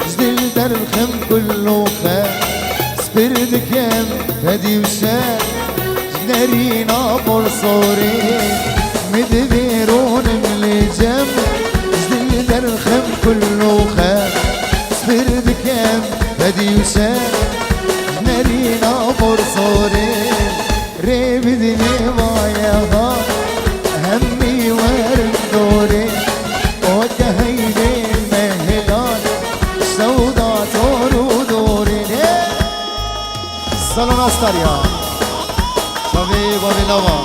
جدل درخم كله خان سبردك يم هدي وشان جنرينا برصورين مدبيرون ملجم جدل درخم كله خان سبردك يم هدي وشان جنرينا برصورين ريب دني بايها همي ورم دوري وكهيني المهلان سودا تورو دوري سلام استريا بابي بابي نوا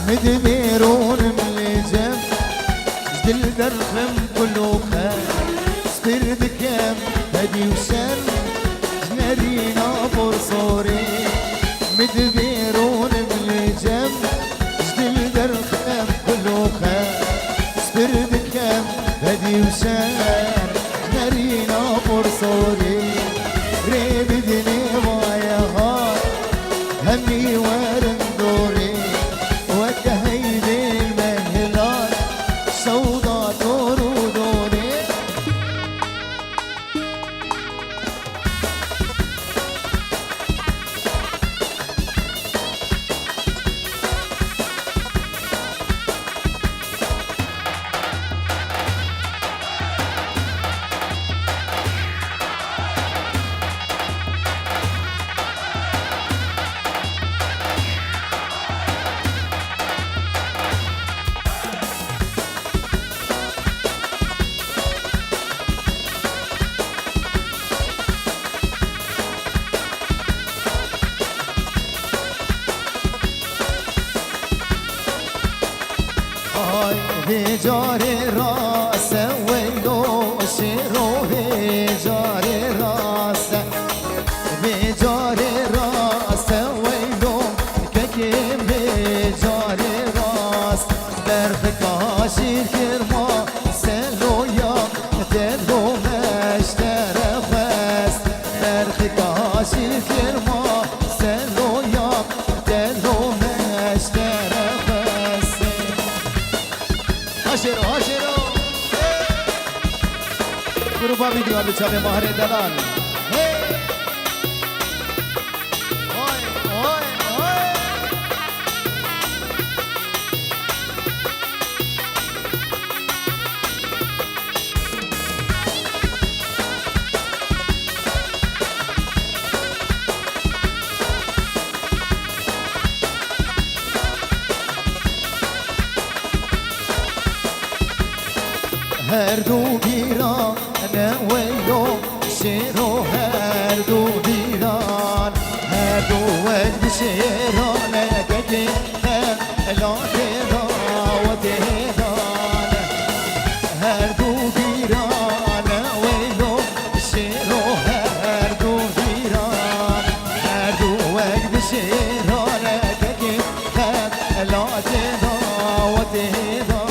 مدبيرون ملجم جدل درخم كله خان سبرد كام هدي وشان جنرينا برصوري مدبيرون ملجم جدل درخم كله خان سبرد كام هدي وشان جنرينا برصوري ريبدني وايا هار همي ورم دوري وكهيني المهلان سودا دورو دوري بجاري راسه ولو شيرو بجاري راسه بجاري راسه ولو ككيم بجاري راس درخ كاشير كرما سلو يا تدو مشتر خاس درخ كاشير كرما سلو يا تدو مشتر هاشرو هاشرو گروپا ویدیو بیچاره ماهر دلال هر دو بیران ویلو شیرو هر دو بیران هر دو وقت شیران گدی لا تهران و تهران هر دو بیران ویلو شیرو هر دو بیران هر دو وقت شیران گدی لا تهران و تهران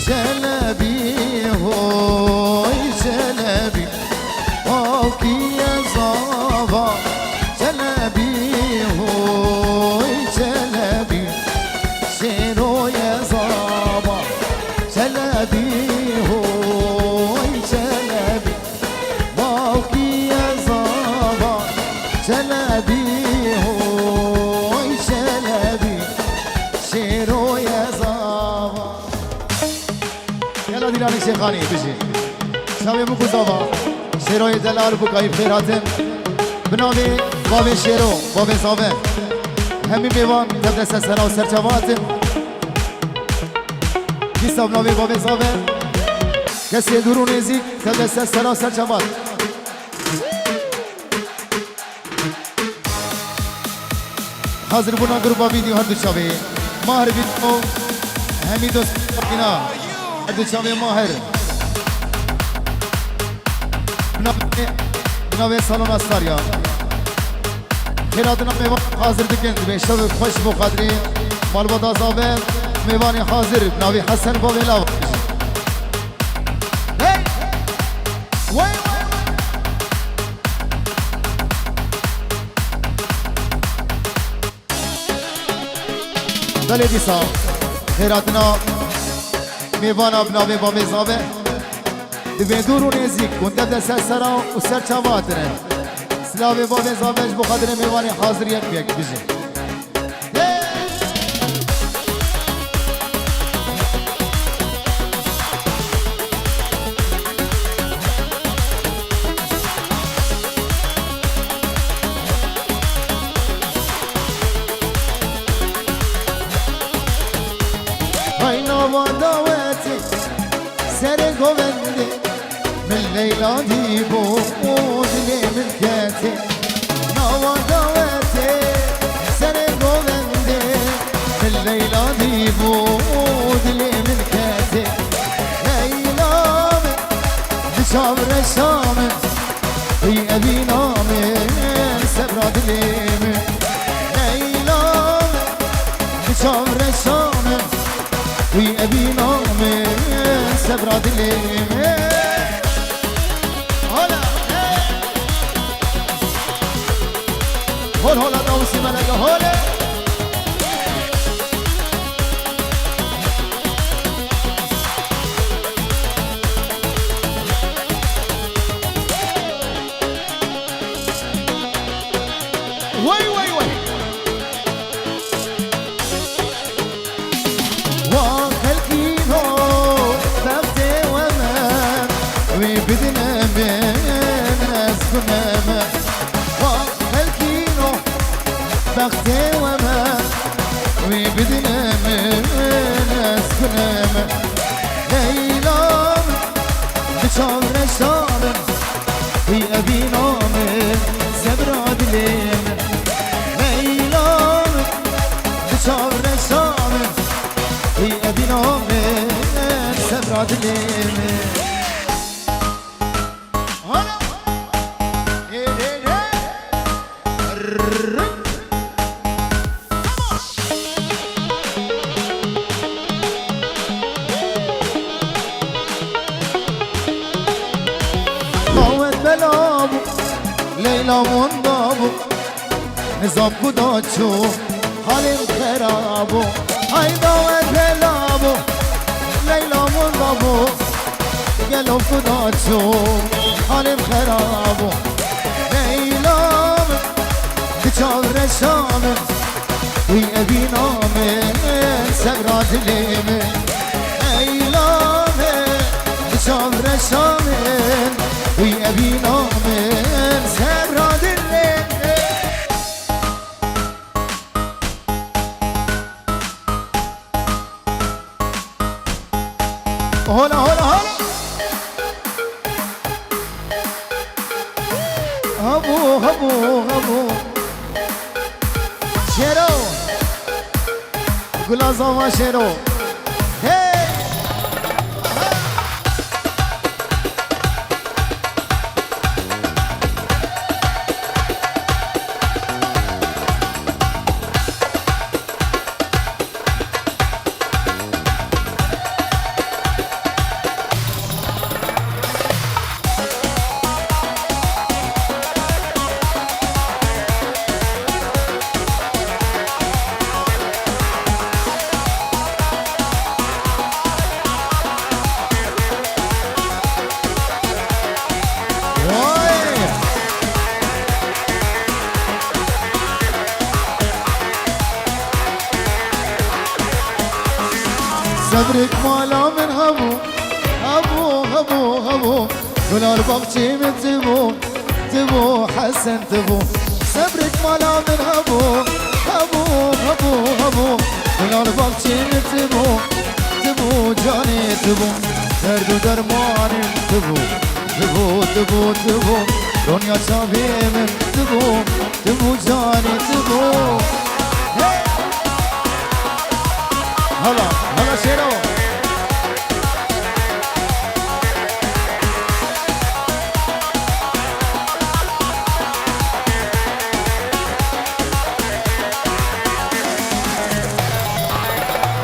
جلبی هوی جلبی آکی زابا جلبی هوی جلبی شیروی زابا جلبی هوی جلبی آکی زابا جلبی هوی جلبی شیروی زابا يلا ديلاني شيخاني بيجي شاوي بوكو زابا شيرو جلال بوكاي خيراتن بنامي بابي شيرو بابي زابا همي ميوان تبدس سرا و سرچواتن كيسا بنامي بابي زابا كسي دورو نزيك تبدس سرا و سرچوات حاضر بنا گروپا ویدیو هر دو شاوي ماهر بيتو همي دوست بنا هر دو شاوي ماهر بنابه سالن استاریا خیراتنا میوان حاضر دکند به شب خوش بخدری مالبات آزابه میوانی حاضر بنابه حسن با ویلاو بله دیسا خیراتنا میوانا بنابه با میزابه دوی دور و نزیک کنده دست سرا و سر چواتره سلاوی با وزابش بخاطر میوانی حاضر یک بیک بیجه های نوا داوتی سر گوونده من ليلى ديبو ودلي من كاتي نوا دوتي سنة قومندي من ليلى ديبو ودلي من كاتي ليلى من بشامر الشامن في أبي نامن سبرا دليم ليلى من بشامر الشامن في أبي نامن سبرا دليم هول هول دوسي ملك هول وي وي وي وخلقينو ثبتي وما وبدنا بين ناس ما بختي وما وبدنا من اسكنما ليلى بشامر الشام في ابي نام سبرا دليل ليلى بشامر الشام في ابي نام سبرا دليل ليلى وندابو نظام كداتشو حالم خرابو هاي داوت بلابو ليلى وندابو قلب كداتشو حالم خرابو ليلى بشامر الشام وي أبي نامن سبرا دليم ليلى بشامر الشام وي أبي نامن سبرا دليم هلا هلا هلا هبو هبو هبو شيرو گلازاما شیرو صبرك مالا من هبو هبو هبو هبو گلار باغچی من تبو تبو حسن تبو صبرك مالا من هبو هبو هبو هبو گلار باغچی من تبو تبو جانی تبو درد و درمانم تبو تبو تبو تبو دنیا چاوی من تبو تبو جانی تبو هلا هلا شیرو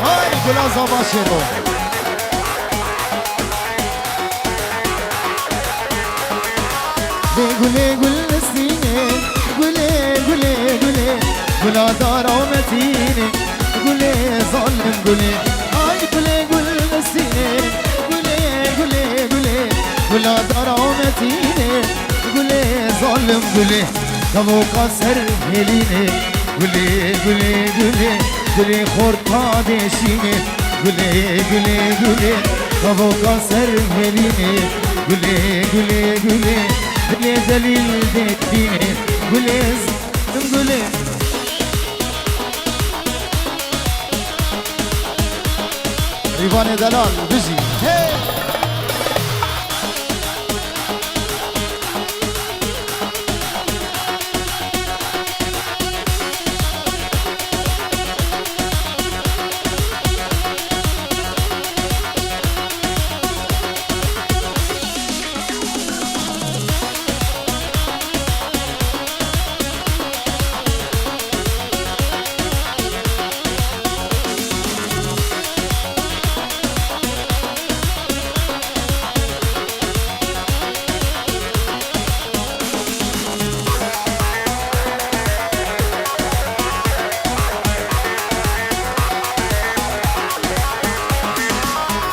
های گلا زابا شیرو گله گل سینه گله گله گله گلا دار آمدینه گله ظالم گله آی گله گل سینه گله گله گله گلا دار آمدینه گله ظالم گله کبو قصر هلینه گله گله گله گله خورد پادشینه گله گله گله کبو قصر هلینه گله گله گله دليل دليل ديني قولي قولي ريفاني دلال بيجي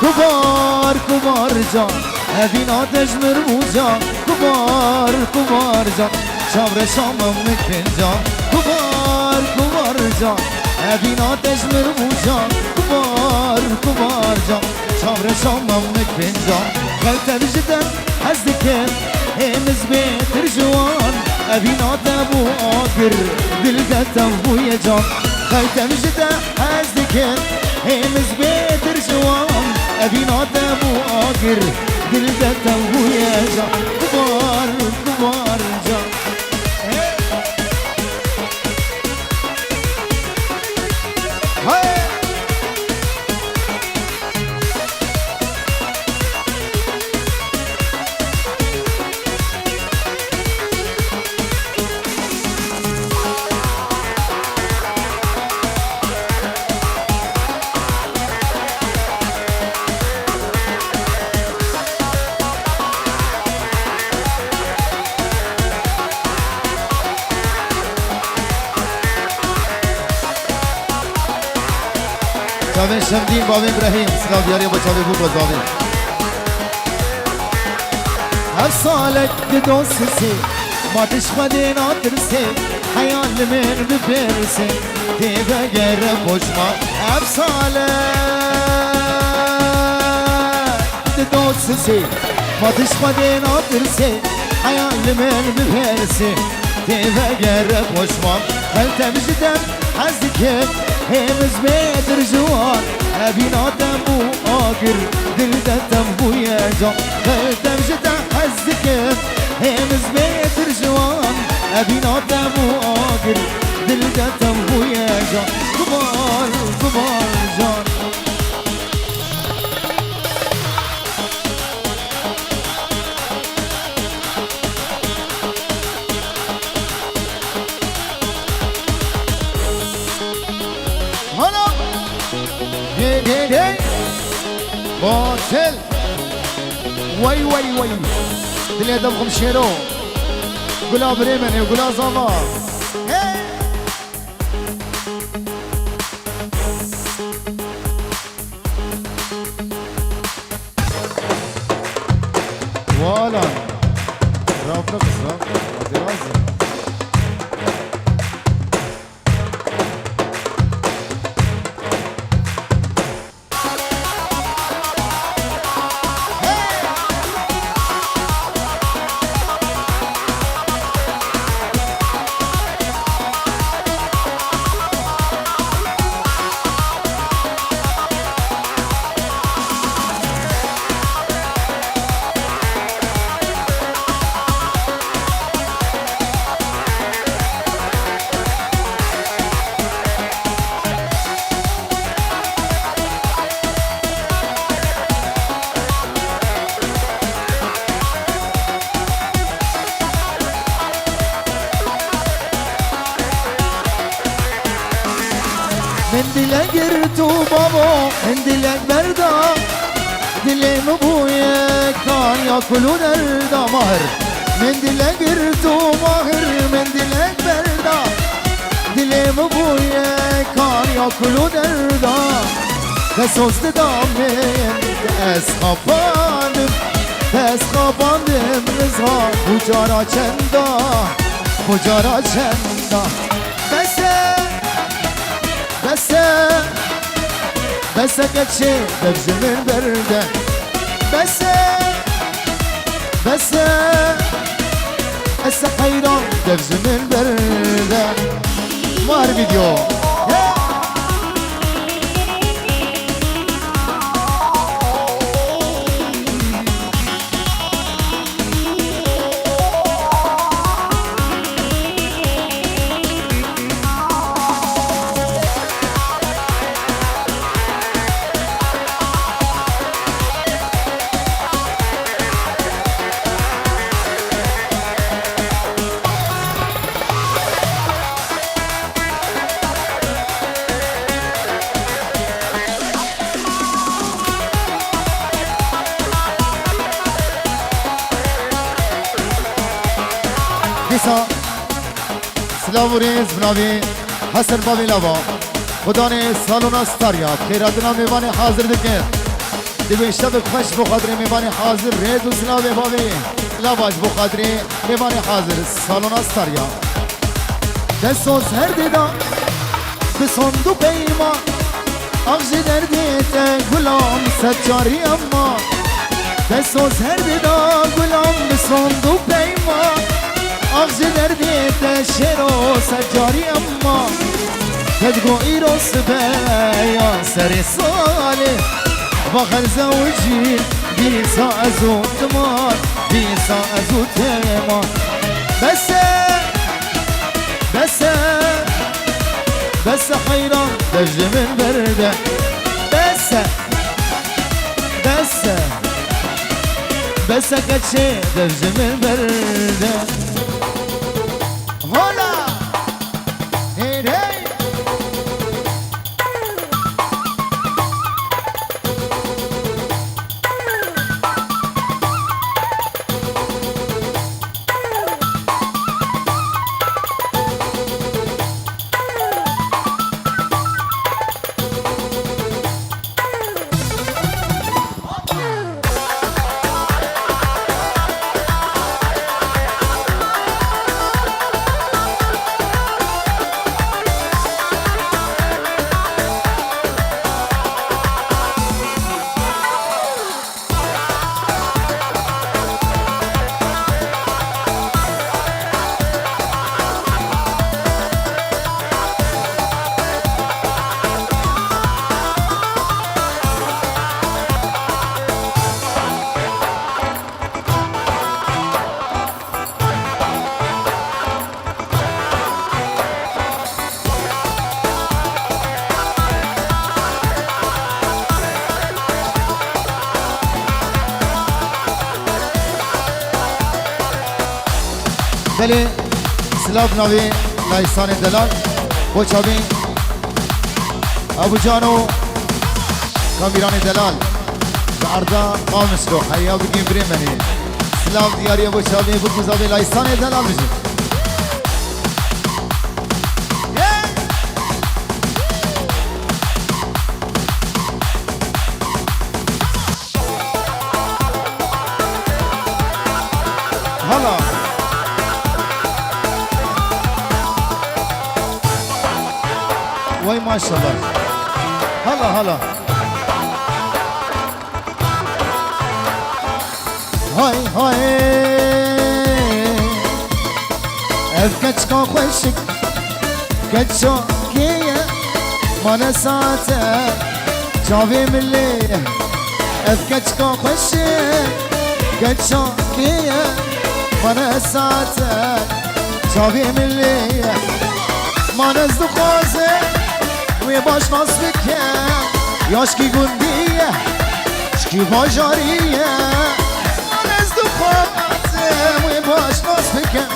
كبار كبار جان هذين آتش مرموجان كبار كبار جان شابر شامم مكفنجان كبار كبار جان هذين آتش مرموجان كبار كبار جان شابر شامم مكفنجان قلت بجدم حزدكن همز بيتر جوان أبين آتبو آقر دلقتم بويا جان قلت بجدم حزدكن همز بيتر جوان أبين آدم وآقر دلقتم ويا جان كبار كبار جان شاوین شمدین بابی ابراهیم سلام دیاری با چاوی بود بازاوی هر سالک دوستی ما تشخدین آترسی حیال من بپرسی دیگه گره بجما هر سالک دوستی ما تشخدین آترسی حیال من بپرسی دیگه گره بجما هل تمجدم حزدك همز بيدر جوان أبين آدم وآقر دل دتم ويا جان قلتم جدا حزدك همز بيدر جوان أبين آدم وآقر دل دتم ويا جان كبار كبار جان باطل وي وي وي دليل دمكم شيرو قلا بريمن وقلا زما ولا رافق رافق من دلك گرتو بابا من دلك بردا دلم بوی کان یا کلو دردا ماهر من دلك گرتو ماهر من دلك بردا دلم بوی کان یا کلو دردا دستوز دامن از خواباندم رزا بجارا چندا بسه کچه دبز من برده بسه حیران دبز من برده مار ویدیو دیسا سلاو ریز بناوی حسن بابی لوا خدان سالون استاریا خیراتنا میوان حاضر دکن دیو شب خوش بخاطر میوان حاضر ریز و سلاو بابی لواج بخاطر میوان حاضر سالون استاریا دستوز هر دیدا بسندو پیما اغجی دردیت گلام سجاری اما دستوز هر دیدا گلام بسندو پیما اغزی دردیت شیر و سجاری اما تدگو ایروس بیا سر ساله بخر زوجی بیسا ازو تمار بیسا ازو تمار بس حیران دجل من برده بس کچه دجل من برده هلا هی دلی سلاف ناوی لایسان دلال بوچابین ابو جانو کامیران دلال بعرضا قامش رو حیا بگیم بریمنی سلاف دیاری بوچابین بود مزابی لایسان دلال بجیم هلا وای ماشاءالله هلا های اف کچکا خوشک کچا کیه مانا ساعته چاوی ملی اف کچکا خوشک کچا کیه مانا ساعته چاوی ملی مانا از دو خوازه وی باش ناس بکن یاشکی گندیه شکی باجاریه مانا از دو خوازه وی باش ناس بکن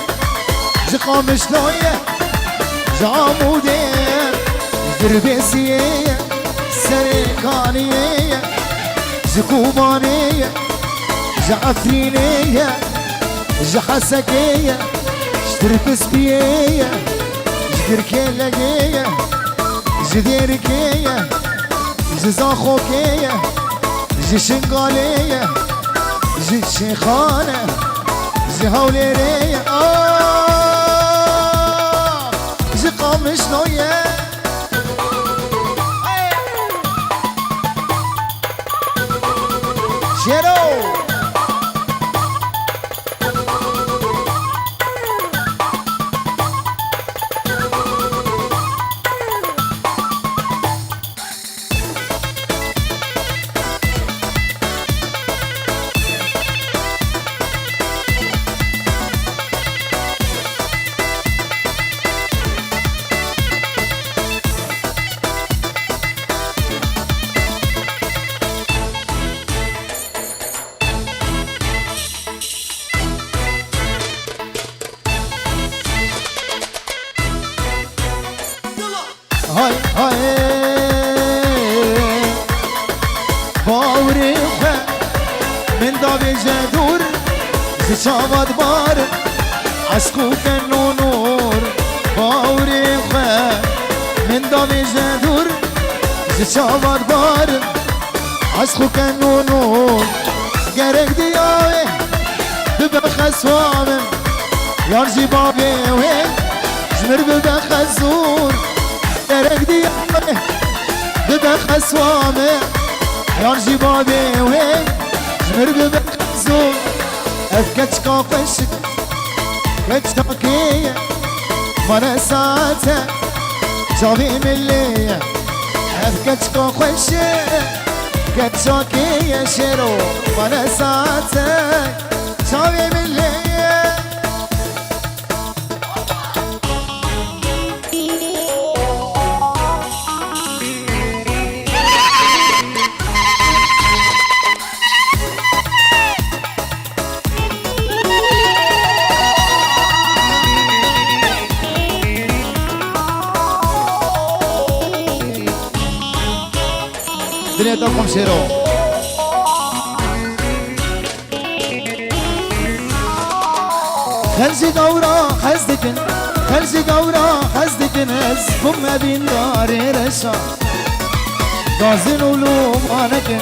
جقامش لایه جاموده تربيسية سريكانية جكوبانية جعفرينية جحسكية جتربسبية جدركيلقية جديركية جزاخوكية جشنقالية جشيخانة جهوليرية جقامشنوية شيرو هاي هاي باوري خو من دابي جدور زشابات بار عشقو كنو نور باوري خو من دابي جدور زشابات بار عشقو كنو نور گرک دیاوه ببخس وامن یارجی بابی وی جمر ببخس زور گرک دیاوه ببخس وامن یارجی بابی وی جمر ببخس زور افکت کافشک کتاکیه من ساعته جاوی ملیه افکت کافشک كتشوكي شيرو وانا ساعتك شاوي من ليه دنيا تقوم شيرو خلجي دورا خزدكن خلجي دورا خزدكن ازكم ما بين داري رشا غازن ولوم انكن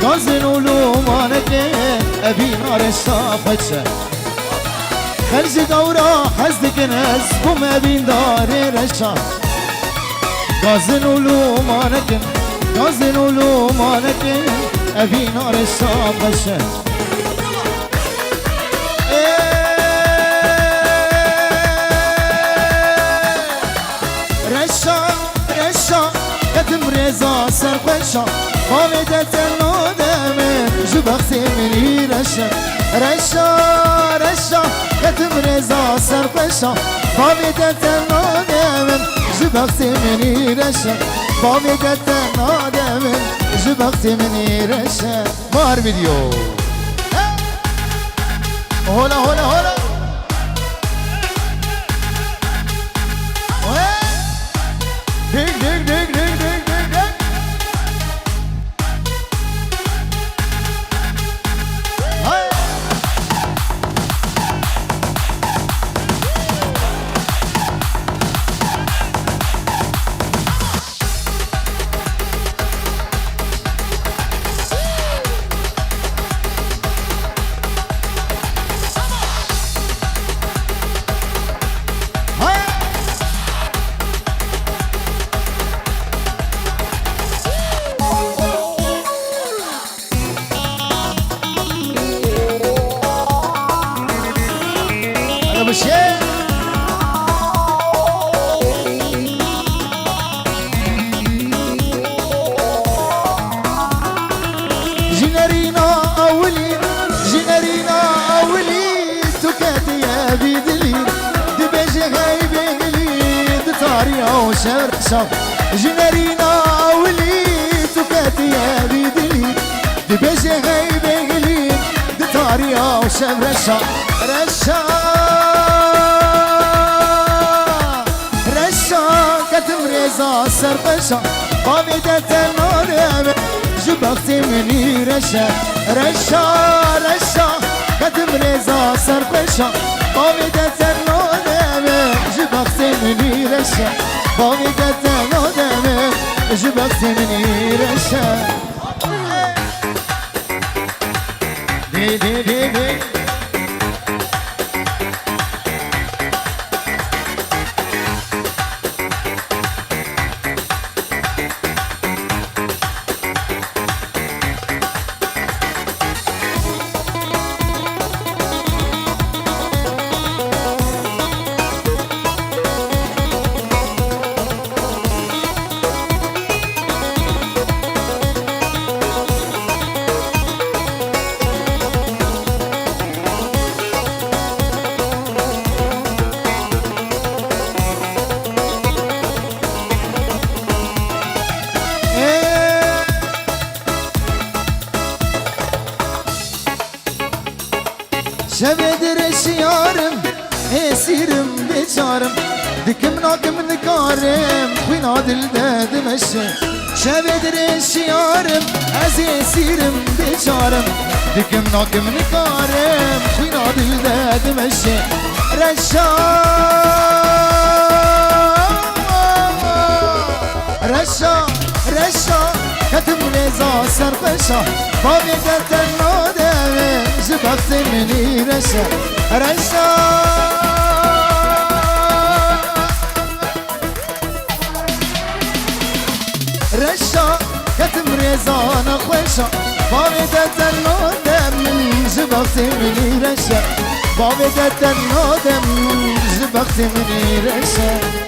غازن ولوم انكن ابي نار الشافشه خلجي دورا خزدكن ازكم ما بين داري رشا غازن ولوم انكن غازن ولوم انكن ابي نار الشافشه رزا سرخوشا خالدت النادم جبختي مني رشا رشا رشا كتم رزا سرخوشا خالدت النادم جبختي مني رشا خالدت النادم جبختي مني رشا مار فيديو هولا هولا هولا ديك ديك ديك ديك ديك جنرينا أولي تكاتي يا بي دليل دبجي غايبي لي دتاريا وشرشا جنرينا أولي تكاتي يا بي دليل دبجي غايبي لي دتاريا وشرشا رشا رضا سرقشا باویده تنادم جبختی منی رشا رشا رشا کتم رضا سرقشا باویده تنادم جبختی منی رشا باویده تنادم جبختی منی رشا دی دی دی دی شبه درش یارم اسیرم بیچارم دکم ناکم نکارم خوینا دل دادمشه شبه درش یارم از اسیرم بیچارم دکم ناکم نکارم خوینا دل دادمشه رشا رشا رشا کتم رضا سرقشا باوی گرتن نادم جبخت منی رشا رشا رشا کتم رضا نخوشا باوی گرتن نادم جبخت منی رشا باوی گرتن نادم جبخت منی رشا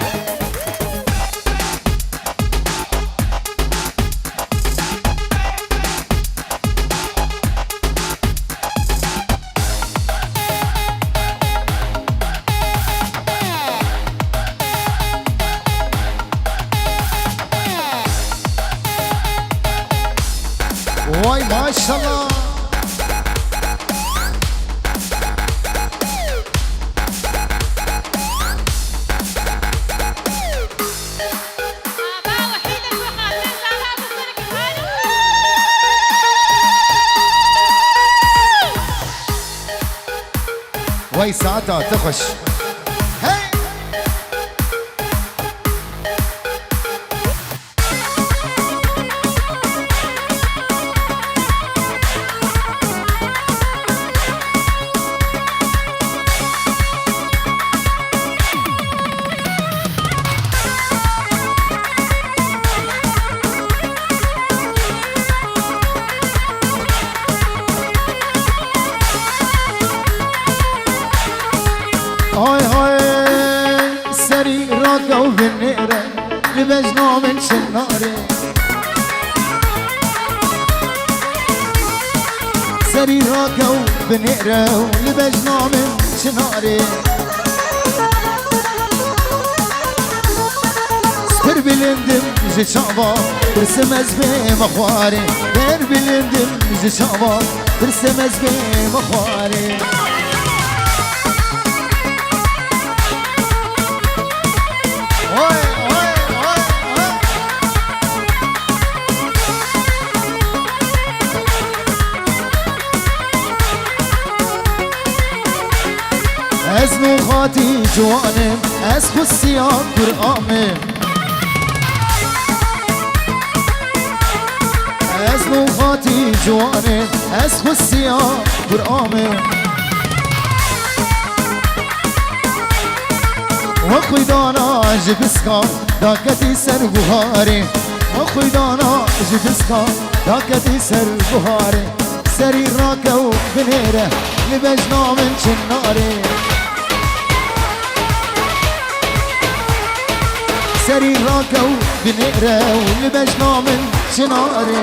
وای ماشالله وای ساعتها تخش هاي هاي سري راقة وبالنقرة لبجنا من شناري سري راقة وبالنقرة لبجنا من شناري سبر بلندم جي شعبا برسم ازبي مخواري سبر بلندم جي شعبا برسم ازبي مخواري از نوخاتی جوانم از خصیان قرآمم از نوخاتی جوانم از خصیان قرآمم و خیدانا جبسکا داکتی سر بوهاری و خیدانا جبسکا داکتی سر بوهاری سری راکو بنیره لبجنا من چناری سری راکو بنیره لبجنا من چناری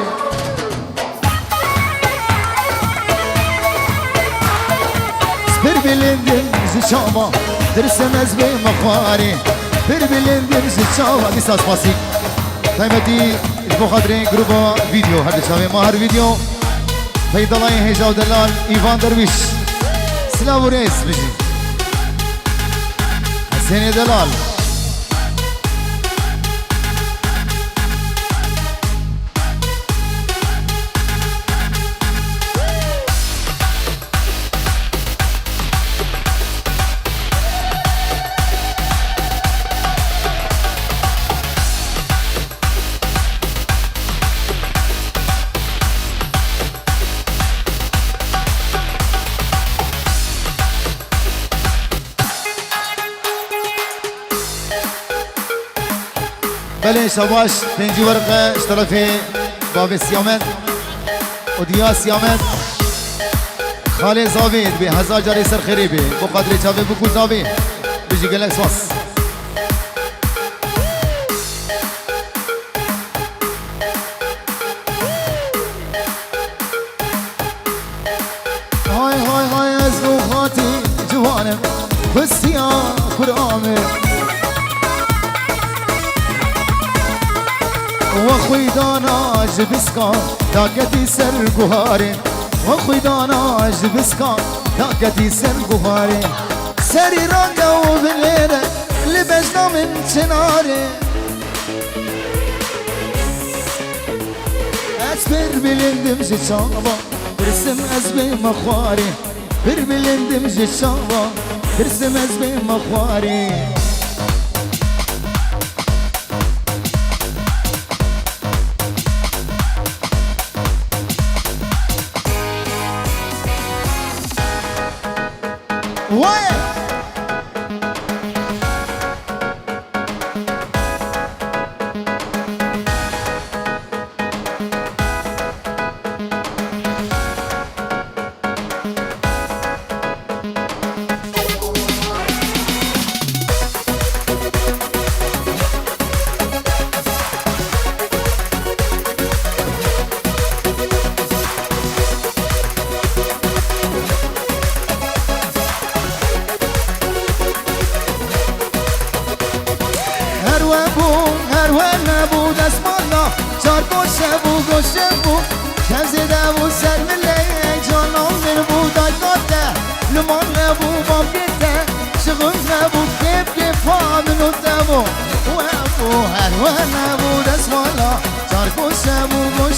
سپر بلندم زشاما درسم از بی مخواری پر بلندم زشاما دیساس پاسیک قیمتی بخاطر گروبا ویدیو هر دشاوی ما هر ویدیو پیدالای هجاو دلال ایوان درویش سلاو ریس بجی حسین دلال ای شباش پنجی ورقه اشترافی باب سیامت و دیا سیامت خاله زاوید به هزار جاری سر خیری به بقدر چاوه بکو زاوید بجی گلک سواس های های های از روحاتی جوانم بسیا قرآمه وخوي دانا جبسكا داكتي سر قهاري وخوي دانا جبسكا داكتي سر قهاري سري رانقا وبالليلة لبجنا من شناري اسبر بلندم جشابا برسم ازبي مخواري بر بلندم جشابا برسم ازبي مخواري What? شبو كم زيدا وسر من لي جانان من بوداي قاته لمان نبو بابيته شغل نبو كيف من قدامو وابو هلوان نبو دسمالا شاركو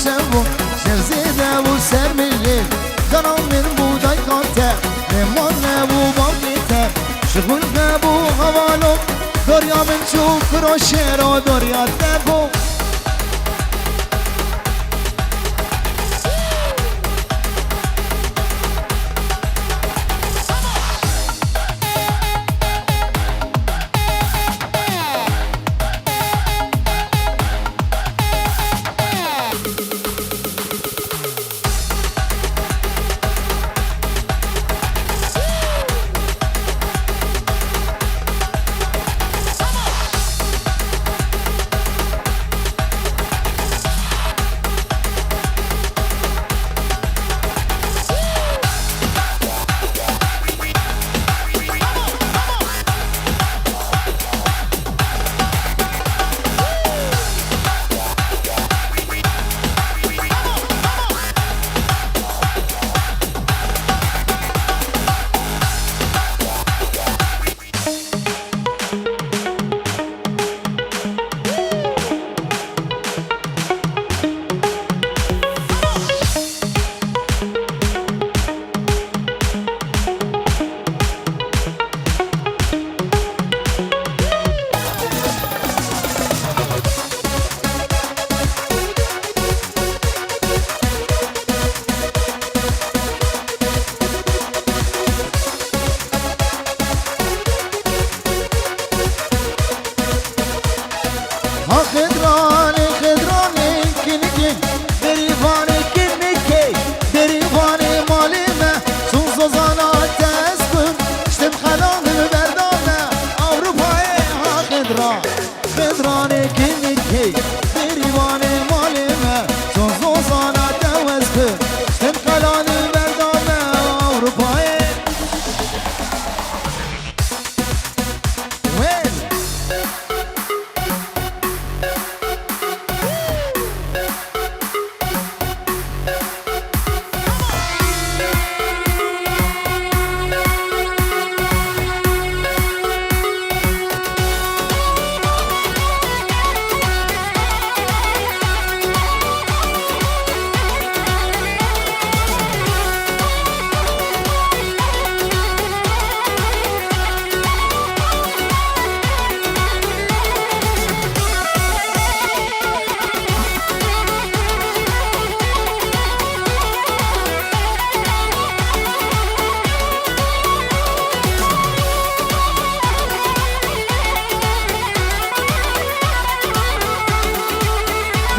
شبو كم زيدا وسر من لي جانان من بوداي قاته لمان نبو بابيته شغل نبو هوالو دوريا من شوك روشيرو دوريا تبو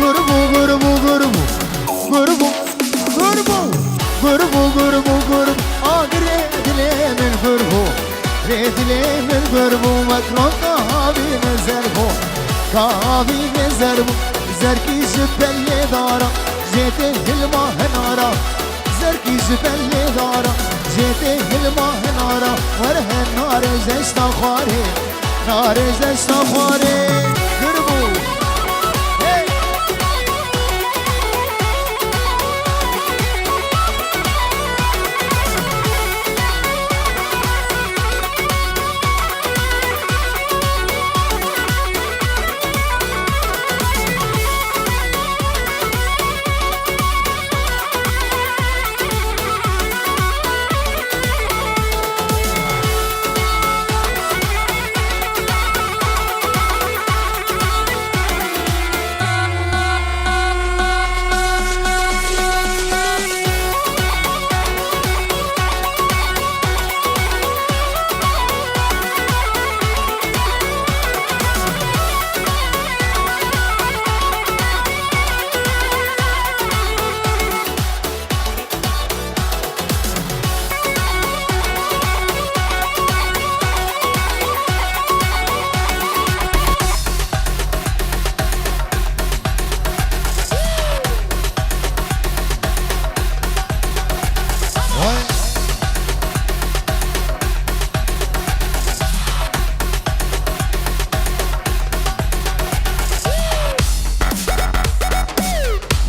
قربو قربو قربو قربو قربو قربو قربو قربو آقري دلي من قربو دلي من قربو مكرون كهابي من زربو كهابي من زربو زركي جبل دارا جيتي هلما هنارا زركي جبل دارا جيتي هلما هنارا وره نار زشتا خواري نار زشتا خواري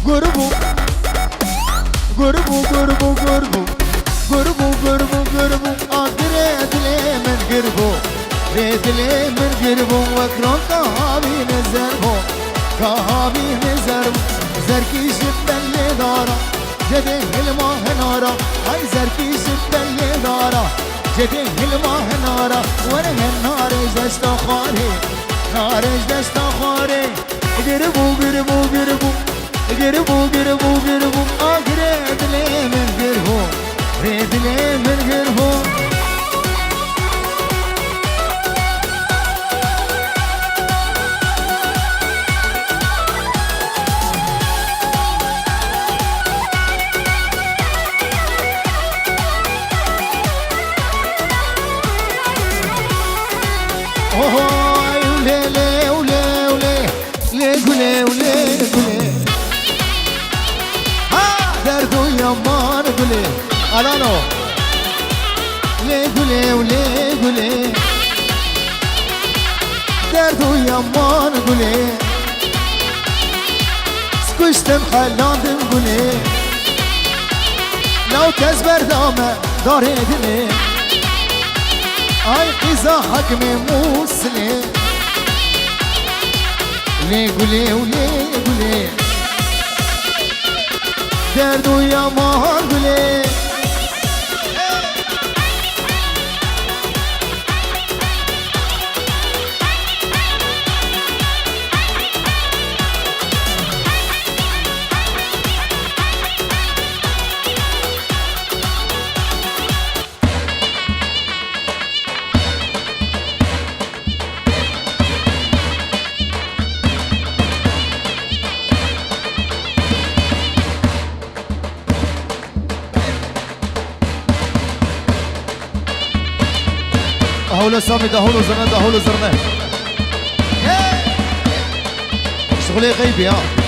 قربو قربو قربو قربو قربو قربو قربو قربو ريت لي من قربو ريت لي من قربو وكرون كهابي نزربو كهابي نزربو زركي جبل لي دارا جدي هلما هنارا هاي زركي جبل لي دارا جدي هلما هنارا وره النار جشتا خاري نار جشتا خاري قربو قربو قربو قربو قربو قربو ريت لي من قربو ريت لي من قربو ولي ولي ولي ولي ولي ولي ولي دردو يمان قولي الانو لي قولي ولي قولي دردو يمان قولي سكشتم حلاندم قولي لو كزبر دامه داري دني اي قيزا حكمي موسلي لي قولي ولي قولي دردو yaman gülü دهولو سامي دهولو زرنا دهولو زرنا شغلي غيبي ها